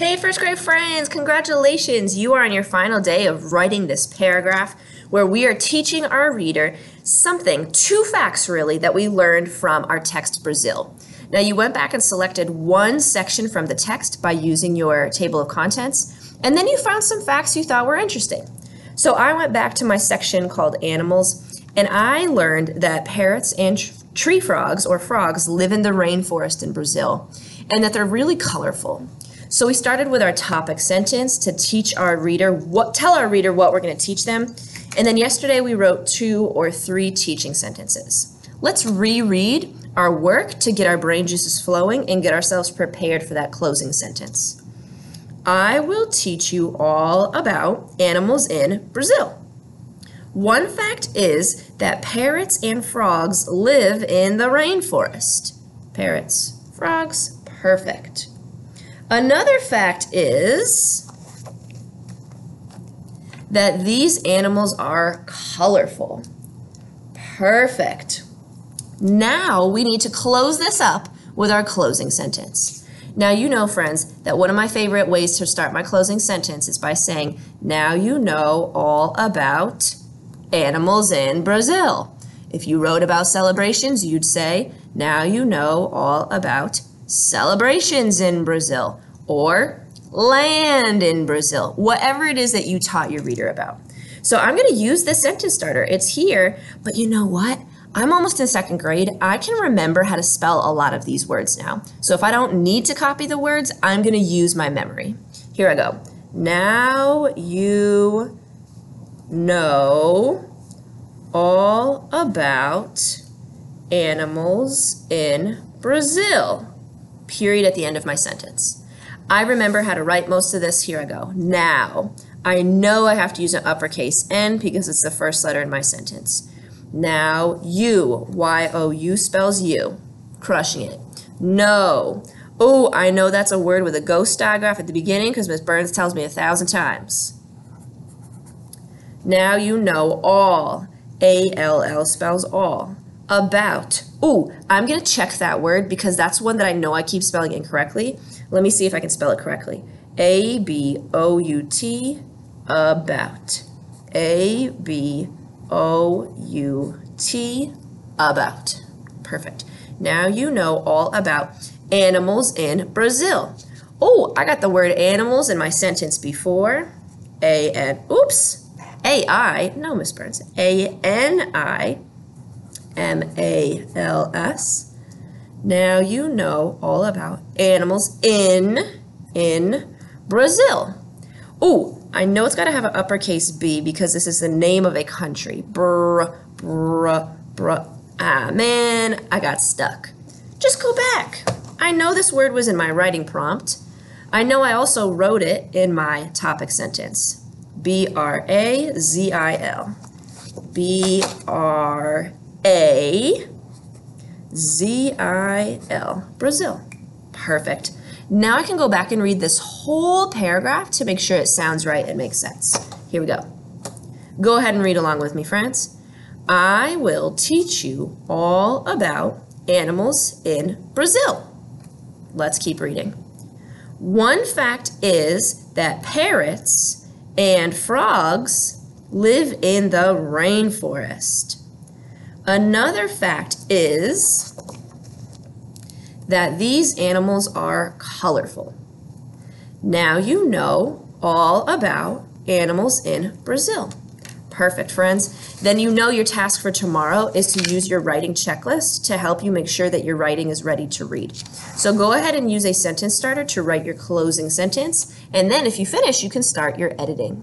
Hey, first grade friends, congratulations. You are on your final day of writing this paragraph where we are teaching our reader something, two facts really, that we learned from our text Brazil. Now you went back and selected one section from the text by using your table of contents, and then you found some facts you thought were interesting. So I went back to my section called Animals, and I learned that parrots and tree frogs or frogs live in the rainforest in Brazil, and that they're really colorful. So we started with our topic sentence to teach our reader tell our reader what we're going to teach them. And then yesterday we wrote 2 or 3 teaching sentences. Let's reread our work to get our brain juices flowing and get ourselves prepared for that closing sentence. I will teach you all about animals in Brazil. One fact is that parrots and frogs live in the rainforest. Parrots, frogs, perfect. Another fact is that these animals are colorful. Perfect. Now we need to close this up with our closing sentence. Now you know, friends, that one of my favorite ways to start my closing sentence is by saying, now you know all about animals in Brazil. If you wrote about celebrations, you'd say, now you know all about celebrations in Brazil, or land in Brazil, whatever it is that you taught your reader about. So I'm going to use this sentence starter. It's here, but you know what? I'm almost in 2nd grade. I can remember how to spell a lot of these words now. So if I don't need to copy the words, I'm going to use my memory. Here I go. Now you know all about animals in Brazil. Period at the end of my sentence. I remember how to write most of this. Here I go. Now, I know I have to use an uppercase N because it's the first letter in my sentence. Now, you, Y-O-U spells you. Crushing it. No. Oh, I know that's a word with a ghost diagraph at the beginning because Ms. Burns tells me 1,000 times. Now you know all. A-L-L spells all. About. Ooh, I'm going to check that word because that's one that I know I keep spelling incorrectly. Let me see if I can spell it correctly. A-B-O-U-T, about. A-B-O-U-T, about. Perfect. Now you know all about animals in Brazil. Oh, I got the word animals in my sentence before. A-I, no, Miss Burns. A-N-I-M-A-L-S. Now you know all about animals in Brazil. Ooh, I know it's got to have an uppercase B because this is the name of a country. Ah, man, I got stuck. Just go back. I know this word was in my writing prompt. I know I also wrote it in my topic sentence. B-R-A-Z-I-L. B-R-A-Z-I-L. Brazil. Perfect. Now I can go back and read this whole paragraph to make sure it sounds right and makes sense. Here we go. Go ahead and read along with me, friends. I will teach you all about animals in Brazil. Let's keep reading. One fact is that parrots and frogs live in the rainforest. Another fact is that these animals are colorful. Now you know all about animals in Brazil. Perfect, friends. Then you know your task for tomorrow is to use your writing checklist to help you make sure that your writing is ready to read. So go ahead and use a sentence starter to write your closing sentence, and then if you finish, you can start your editing.